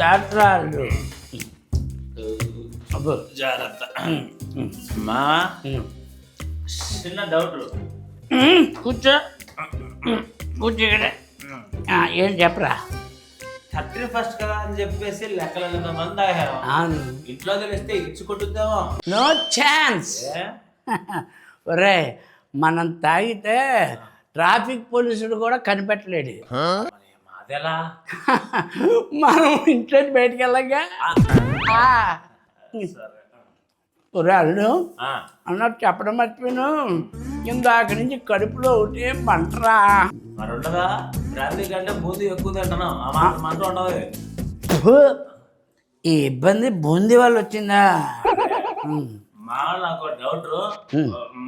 జాగ్రత్త జాగ్రత్త మా చిన్న డౌట్. కూర్చో కూర్చో ఇక్కడ. ఏం చెప్పరా? 31st కదా అని చెప్పేసి లెక్కలు మంది ఆగారు. ఇంట్లో తెలిస్తే ఇచ్చి కొట్టుద్దామా? No chance. ఒరే మనం తాగితే ట్రాఫిక్ పోలీసుడు కూడా కనిపెట్టలేడు. అదెలా? మనం ఇంట్లో బయటికి వెళ్ళగా ఒరే అల్లుడు అన్నట్టు చెప్పడం మర్చిపోయాను. ఇందాక నుంచి కడుపులో ఒకటే మంటరా. మరి ఉండదా? ట్రాఫిక్ అంటే బూందీ ఎక్కువ తింటున్నాం, మంట ఉండదు. ఈ ఇబ్బంది బూందీ వల్ల వచ్చిందా? మా నాకు డౌట్,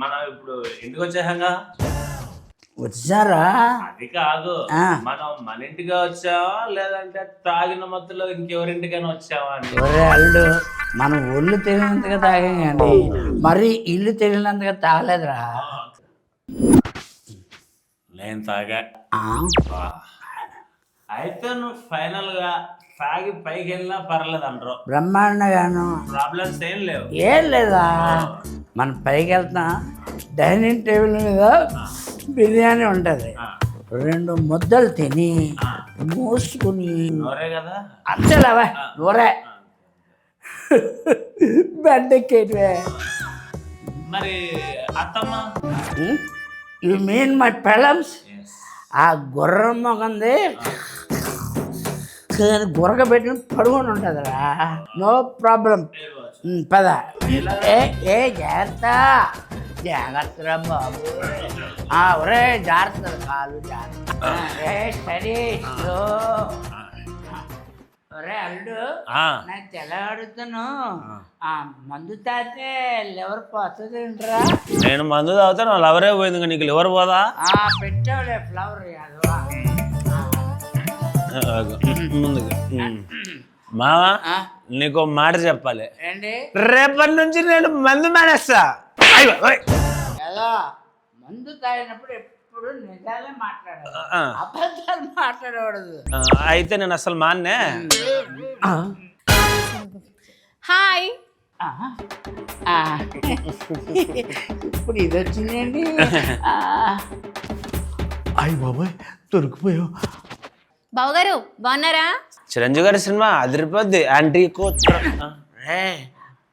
మనం ఇప్పుడు ఇంటికి వచ్చేసాంగా. వచ్చారా? అది కాదు, మనం మన ఇంటిగా వచ్చావా లేదంటే తాగిన మత్తులో ఇంకెవరింటికైనా వచ్చావా అని. ఒరే అల్లుడు మనం ఒళ్ళు తెలియనంతగా తాగాం కానీ మరి ఇల్లు తెలియనంతగా తాగలేదురా. నేను తాగా. అయితే నువ్వు ఫైనల్ గా తాగి పైకి వెళ్ళినా పర్లేదు అంటారు. బ్రహ్మాండగాను ప్రాబ్లమ్స్ ఏం లేవు. ఏం లేదా? మనం పైకి వెళ్తాం, డైనింగ్ టేబుల్ మీద బిర్యానీ ఉంటుంది. 2 ముద్దలు తిని మూసుకుని కదా అంతేలావా నూరే బెడ్ ఎక్కేటివే. మరి అత్తమ్మ, యు మీన్ మై పెళ్ళమ్స్? ఆ గుర్రం మొగంది గురక పెట్టిన పడుకొని ఉంటుందిరా. No problem. పద. ఏ జాగ్రత్త జాగ్రత్తరా బాబు. ఒరే జాగ్రత్త, కాలు జాగ్రత్త. Steady slow. ఒరే అల్లుడు నాకు తెల్లవాడుతాను. మందు తాగితే లివర్ పోతుంది ఏంట్రా? నేను మందు తాగితే నా లవరే పోయింది, నీకు లివర్ పోదా? పెట్టావులే ఫ్లవర్ యాదవా. ముందుగా మావా నీకు మాట చెప్పాలి. ఏంటి? రేపటి నుంచి నేను మందు మానేస్తా. మందు తాగినప్పుడు ఎప్పుడు నిజాలే మాట్లాడాలి, అబద్ధాలు మాట్లాడకూడదు. అయితే నేను అసలు మాన్నే. హాయ్. ఇప్పుడు ఇది వచ్చిందండి. అయ్య బాబాయ్ దొరికిపోయావు. బావగారు బాగున్నారా? చిరంజీవి గారి సినిమా అదిరిపోద్ది. యాంటీ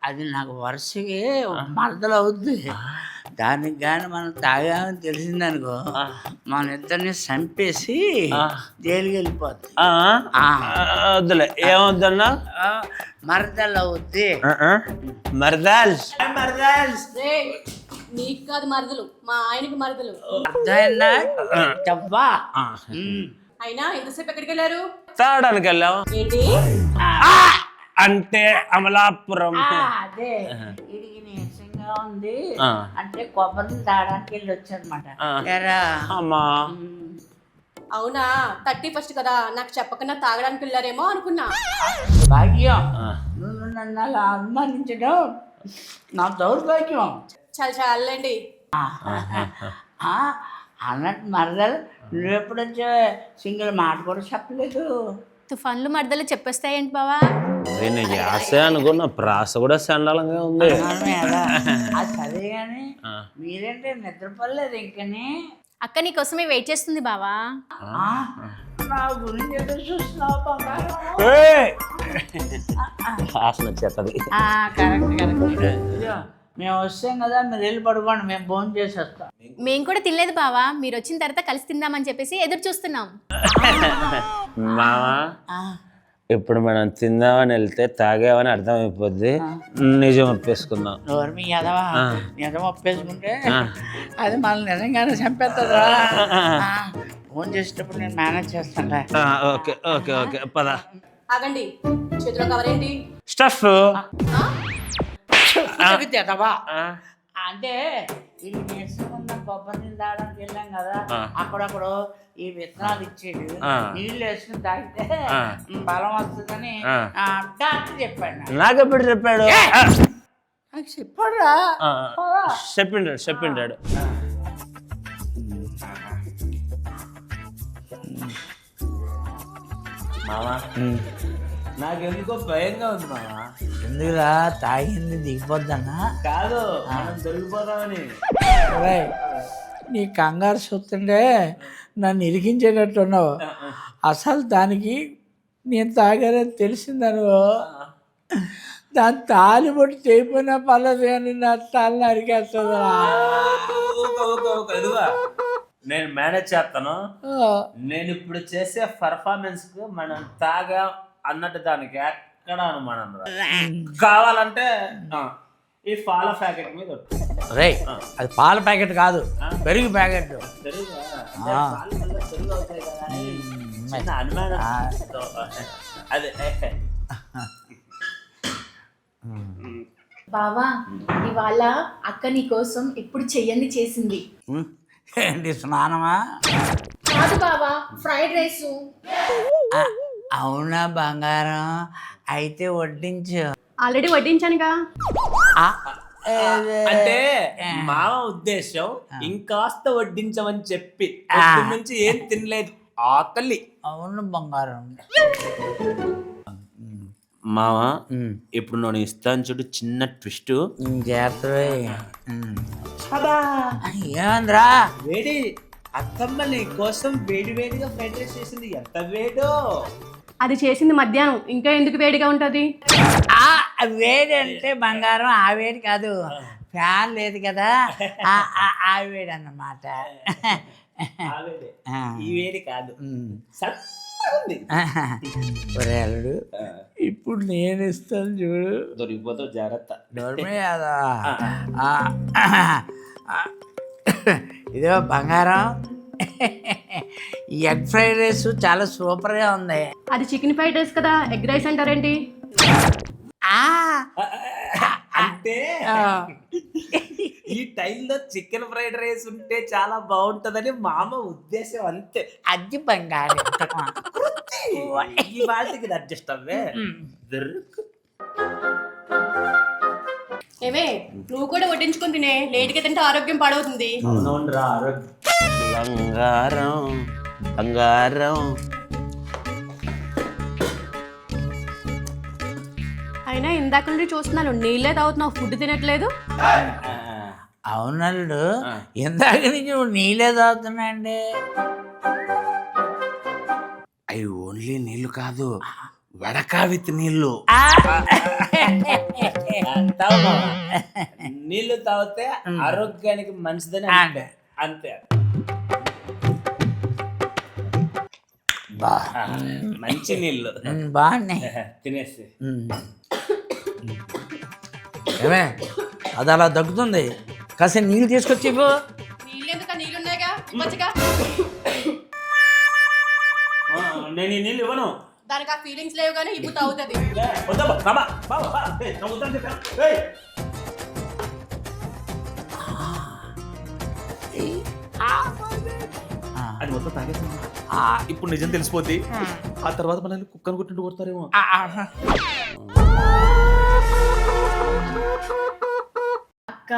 అది నాకు వరుసకి మరదలు అవుద్ది. దానికి కానీ మనం తాగామని తెలిసిందనుకో మన ఇద్దరిని చంపేసి జైలుకి వెళ్ళిపోద్ది. వద్దులే. ఏమొద్దన్నా? మరదలు అవుద్ది. మరదాల్స్ నీకు కాదు మరదలు, మా ఆయనకి మరదలు. అర్థమైందా? చెప్పా. అయినా ఎంతసేపు ఎక్కడికి వెళ్ళారు? తాగడానికి వెళ్ళాం. ఏంటి అంటే అమలాపురం. అదే ఇది నీరసంగా ఉంది అంటే కొబ్బరిని తాగడానికి వెళ్ళి వచ్చానమాట. అమ్మా అవునా? 31st కదా, నాకు చెప్పకుండా తాగడానికి వెళ్ళారేమో అనుకున్నా. భాగ్యం, నువ్వు నన్ను అలా అనుమానించడం నా దౌర్భాగ్యం. చాలండి. అన్నట్టు మరదలు నువ్వు ఎప్పుడు వచ్చా? సింగిల్ మాట కూడా చెప్పలేదు. తుఫాన్లు మరదలు చెప్పేస్తాయేంటి బావా? నీకు ఆశ అనుకున్న ప్రాస కూడా సండాలంగా ఉంది. అది సరే కానీ మీరేంటే నిద్రపోలేదు ఇంకని? అక్క నీకోసమే వెయిట్ చేస్తుంది బావా. నా గురించి ఎదురు చూస్తున్నావు బంగారం. ఆసన వచ్చేస్తుంది. కరెక్ట్. మేము వస్తాం కదా, మీరు వెళ్ళి పడుకోండి, మేము భోజనం చేసి వస్తాం. మేము కూడా తినలేదు బావా, మీరు వచ్చిన తర్వాత కలిసి తిందామని చెప్పేసి ఎదురు చూస్తున్నాం. మావా ఇప్పుడు మనం తిందామని వెళ్తే తాగామని అర్థమైపోద్ది. నిజం ఒప్పేసుకుందాం. మీ ఎదవా నిజం ఒప్పేసుకుంటే అది మనల్ని నిజంగానే చంపేస్తుందా? ఫోన్ చేసేటప్పుడు నేను మేనేజ్ చేస్తాను. ఓకే ఓకే ఓకే పద. ఆగండి, చేతిలో కవర్ ఏంటి? స్టఫ్. అంటే ఇది నేర్చుకున్న కొబ్బరి నీళ్ళు తాగడానికి వెళ్ళాం కదా, అక్కడక్కడ ఈ విత్తనాలు ఇచ్చాడు. నీళ్ళు వేసుకుని తాగితే బలం వస్తుందని డాక్టర్ చెప్పాడు. నాకెప్పుడు చెప్పాడు? నాకు చెప్పాడురా. చెప్పిండాడు మామా. నాకెందుకో భయంగా ఉంది మామా. ఎందుకురా తాగింది దిగిపోద్దన్నా? కాదు, మనం దొరికిపోదామని. నీ కంగారు చూస్తుంటే నన్ను ఇరికించేటట్టున్నావు. అసలు దానికి నేను తాగానని తెలిసిందనుకో, దాని తాలి బొట్టు చేయిపోయినా పర్లేదు కానీ నా తల నరికేస్తుందిరా. ఎదుగా నేను మేనేజ్ చేస్తాను. నేను ఇప్పుడు చేసే పర్ఫార్మెన్స్ కు మనం తాగా అన్నట్టు దానికి ఎక్కడ అనుమానం కావాలంటే ఈ పాల ప్యాకెట్ మీద రే, అది పాల ప్యాకెట్ కాదు, పెరుగు ప్యాకెట్. అదే బావా, ఇవాళ అక్క నీ కోసం ఎప్పుడు చెయ్యంది చేసింది. ఏంటి స్నానమా? కాదు బావా, ఫ్రైడ్ రైస్. అవునా బంగారం? అయితే వడ్డించు. ఆల్రెడీ వడ్డించానుగా. అంటే మామ ఉద్దేశం ఇంకాస్త వడ్డించమని చెప్పి పొద్దున్న నుంచి ఏం తినలేదు, ఆకలి. అవును బంగారం. మామ ఇప్పుడు నేను ఇస్తాను చూడు చిన్న ట్విస్ట్. ఏమందిరా? వేడి అత్తమ్మ నీ కోసం వేడి వేడిగా ఫ్రైడ్ రైస్ చేసింది. ఎంత వేడో! అది చేసింది మధ్యాహ్నం, ఇంకా ఎందుకు వేడిగా ఉంటది? వేడి అంటే బంగారం ఆ వేడి కాదు, ఫ్యాన్ లేదు కదా ఆ వేడి అన్నమాట. ఈ వేడి కాదు. ఒరే అల్లుడు, ఇప్పుడు నేను ఇస్తాను చూడు. దొరికిపోతావు, జాగ్రత్త. ఇదో బంగారం, ఈ ఎగ్ ఫ్రైడ్ రైస్ చాలా సూపర్గా ఉంది. అది చికెన్ ఫ్రైడ్ రైస్ కదా, ఎగ్ రైస్ అంటారేంటి? అంటే ఈ టైంలో చికెన్ ఫ్రైడ్ రైస్ ఉంటే చాలా బాగుంటదని మామ ఉద్దేశం, అంతే. అది బంగారం. ఈ వాటికి అడ్జస్ట్ అవ్వే. ఏమే, నువ్వు కూడా వడ్డించుకుని తినే, లేట్గా తింటే ఆరోగ్యం పాడవుతుంది. బంగారం బంగారం. అయినా ఇందాక నుండి చూస్తున్నాను, నీళ్ళే తాగుతున్నావు, ఫుడ్ తినట్లేదు. అవునల్లుడు, ఇందాక నుంచి నువ్వు నీళ్ళే తాగుతున్నాయండి. అవి ఓన్లీ నీళ్లు కాదు, వడకా విత్ నీళ్లు. నీళ్లు తాగితే ఆరోగ్యానికి మంచిదని అంతే. మంచి నీళ్ళు బాగున్నాయి, తినేసి. ఏమే అది అలా దగ్గుతుంది, కాస్త నీళ్ళు తీసుకొచ్చి ఇవ్వు. నీళ్ళు ఎందుక, నీళ్ళు ఉన్నాయిగా, ఇవ్వచ్చుగా. నేను ఈ నీళ్ళు ఇవ్వను. దానికి ఆ ఫీలింగ్స్ లేవు కానీ ఇప్పుడు తాగుతుంది. అది మొత్తం తాగేసి ఇప్పుడు నిజం తెలిసిపోద్ది. ఆ తర్వాత మనల్ని కుక్కను కొట్టినట్టు కొడతారేమో. అక్క,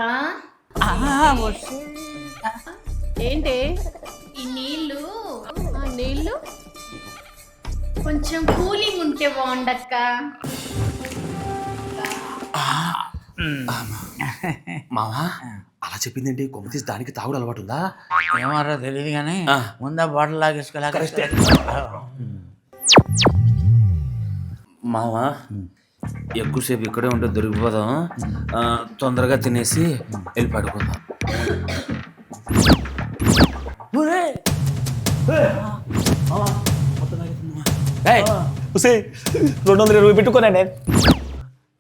ఏంటి ఈ నీళ్ళు నీళ్ళు కొంచెం కూలింగ్ ఉంటే బాగుండక్క. మావా అలా చెప్పిందేంటి? కొమ్మ తీసి దానికి తాగుడు అలవాటు ఉందా? ఏమారో తెలియదు కానీ ముందా బాటిల్ లాగేసుకోలేక. మావా ఎక్కువసేపు ఇక్కడే ఉంటే దొరికిపోదాం. తొందరగా తినేసి వెళ్ళి పడుకుందాం. 220 పెట్టుకోనండి.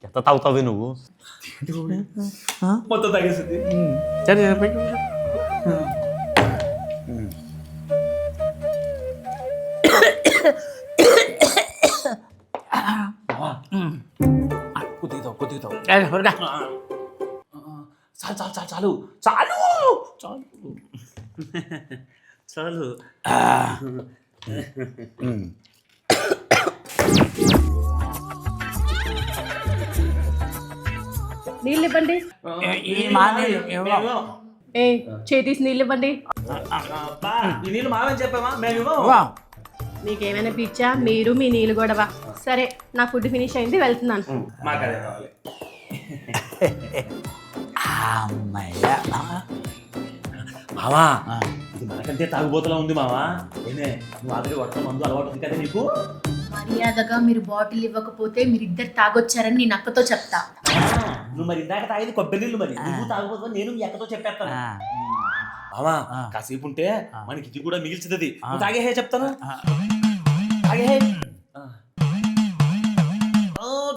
ఎంత తాగుతావు నువ్వు? మొత్తం తాగేసింది. సరే కొద్దిగా చాలు చాలు. నీళ్ళు ఇవ్వండి. ఈ మానేలు ఇవ్వం. ఏ చేతీసి నీళ్ళు ఇవ్వండి. ఈ నీళ్ళు మామని చెప్పామా మేము ఇవ్వం. మీకేమైనా పిచ్చా? మీరు మీ నీళ్ళు గొడవ. సరే నా ఫుడ్ ఫినిష్ అయింది, వెళ్తున్నాను. మాకు అదే కావాలి. అమ్మయ్య. మావా ఇది మనకంటే తాగుబోతులా ఉంది మావా. ఏమే నువ్వు ఆల్రెడీ వట్ట మందు అలవాటు ఉంది కదా నీకు. మర్యాదగా మీరు బాటిల్ ఇవ్వకపోతే మీరిద్దరు తాగొచ్చారని నేను అక్కతో చెప్తా. నువ్వు మరి ఇందాక తాగేది కొబ్బరి నీళ్ళు, మరి నువ్వు తాగుబోతున్నా నేను మీ అక్కతో చెప్పేస్తాను. మావా కాసేపు ఉంటే మనకి ఇది కూడా మిగిల్చుతుంది. నువ్వు తాగేహే చెప్తాను. తాగేహే.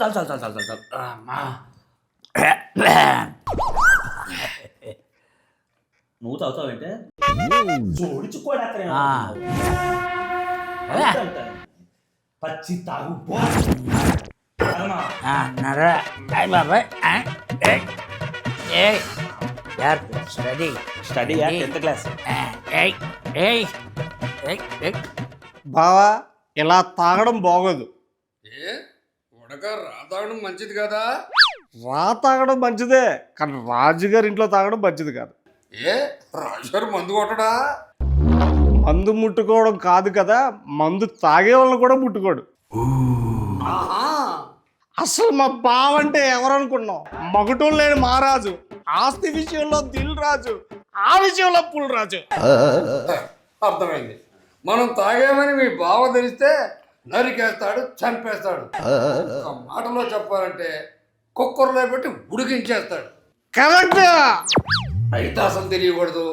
చాలు చాలు చాలు చాలు చాలు అమ్మా. నువ్వు తాగుతావంటే జోడించుకోడా పచ్చి తాగు బాబాయ్ స్టడీ స్టడీ 10th క్లాస్. బావా ఇలా తాగడం బాగోదు. రా తాగడం మంచిది కదా. రా తాగడం మంచిదే, కానీ రాజుగారి ఇంట్లో తాగడం మంచిది కాదు. రాజుగారు మందు కొట్టడా? మందు ముట్టుకోవడం కాదు కదా, మందు తాగే వాళ్ళని కూడా ముట్టుకోడు. అసలు మా బావ అంటే ఎవరనుకున్నావు? మగటం లేని మహారాజు, ఆస్తి విషయంలో దిల్ రాజు, ఆ విషయంలో పుల్ రాజు. అర్థమైంది. మనం తాగామని మీ బావ తెలిస్తే నరికేస్తాడు, చంపేస్తాడు. ఒక మాటలో చెప్పాలంటే కుక్కర్లో పెట్టి ఉడికించేస్తాడు. కరెక్ట్. అయితే అసలు తెలియకూడదు.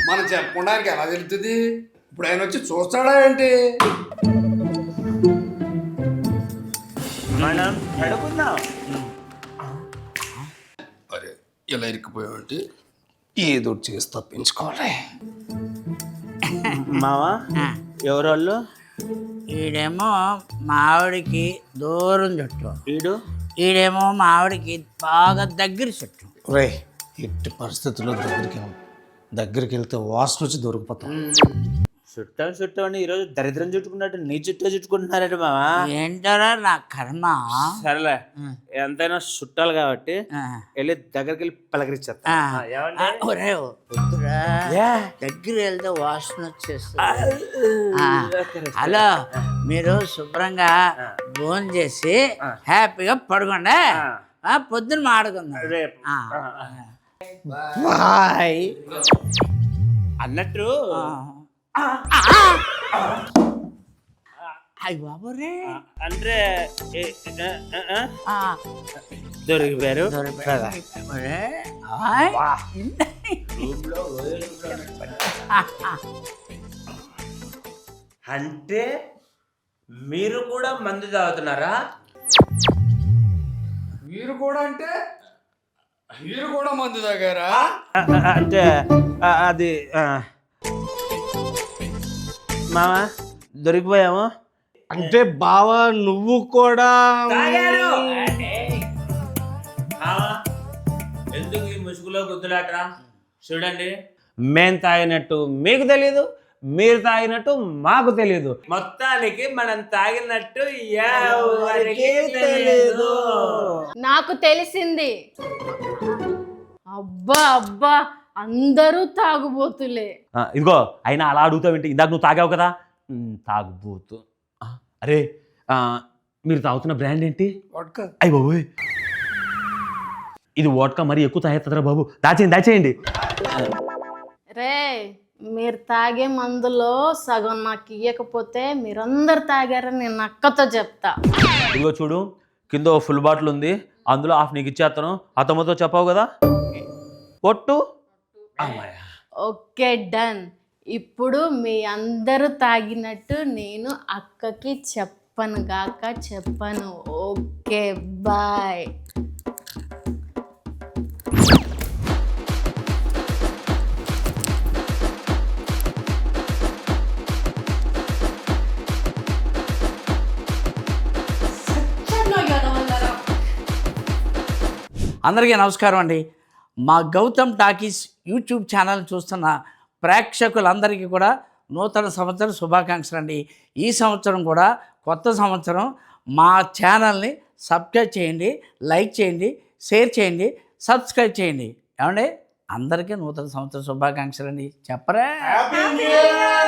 మనం చెప్పకుండా ఎలా తెలుస్తుంది? ఇప్పుడు ఆయన వచ్చి చూస్తాడా ఏంటి? మనం పడుకుందాం. అరే ఇలా ఇరికిపోయామంటే ఏదో చేసి తప్పించుకోవాలి. మావా ఎవరోళ్ళు? ఈడేమో మావిడికి దూరం చుట్టూ, వీడు ఈడేమో మావిడికి బాగా దగ్గర చుట్టూ. రే ఎట్టి పరిస్థితుల్లో దగ్గరికి వెళ్తే వాసన వచ్చి దొరికిపోతాం. చుట్టాన్ని ఈరోజు దరిద్రం చుట్టుకున్నట్టు నీ చుట్టూ చుట్టుకుంటున్నారండి మావా. ఏంటారా నా కర్మ. సరేలే ఎంతైనా చుట్టాలు కాబట్టి వెళ్ళి దగ్గరికి వెళ్ళి పలకరించేస్తా. ఒరే వద్దురా, దగ్గర వెళ్తే వాసన వచ్చేస్తుంది. హలో, మీరు శుభ్రంగా భోజనం చేసి హ్యాపీగా పడుకోండి. పొద్దున్న మాడుకుందాం రేపు బాయ్. అన్నట్టు అయ్యి బాబోరే, అంటే దొరికిపోయారు. అంటే మీరు కూడా మందు తాగుతున్నారా? మీరు కూడా అంటే మీరు కూడా మందు తాగారా? అంటే అది మామ దొరికిపోయాము. అంటే బావా నువ్వు కూడా ఎందుకు ఈ ముసుగులో గుద్దులాటరా? చూడండి, మేం తాగినట్టు మీకు తెలీదు, మీరు తాగినట్టు మాకు తెలీదు. మొత్తానికి మనం తాగినట్టు ఎవరికీ తెలీదు. నాకు తెలిసింది. అబ్బా అబ్బా, అందరూ తాగుబోతులే. ఇదిగో అయినా అలా అడుగుతావేంటి? ఇందాక నువ్వు తాగావు కదా. తాగుబోతు. అరే మీరు తాగుతున్న బ్రాండ్ ఏంటి? అయ్య బాబోయ్, ఇది వోడ్కా మరి ఎక్కువ తాగేస్తుందిరా బాబు. దాచేయండి. రే, మీరు తాగే మందులో సగం నాకు ఇవ్వకపోతే మీరందరు తాగారని నేను అక్కతో చెప్తా. ఇదిగో చూడు, కింద ఫుల్ బాటిల్ ఉంది, అందులో హాఫ్ నీకు ఇచ్చేస్తాను. అతమ్మతో చెప్పావు కదా, పొట్టు. Okay done. ఇప్పుడు మీ అందరూ తాగినట్టు నేను అక్కకి చెప్పను గాక చెప్పను. Okay bye. అందరికీ నమస్కారం అండి. మా గౌతమ్ టాకీస్ యూట్యూబ్ ఛానల్ చూస్తున్న ప్రేక్షకులందరికీ కూడా నూతన సంవత్సర శుభాకాంక్షలు అండి. ఈ సంవత్సరం కూడా కొత్త సంవత్సరం. మా ఛానల్ని సబ్స్క్రైబ్ చేయండి, లైక్ చేయండి, షేర్ చేయండి, సబ్స్క్రైబ్ చేయండి. ఏమండి అందరికీ నూతన సంవత్సర శుభాకాంక్షలు అండి. చెప్పరా? Happy new year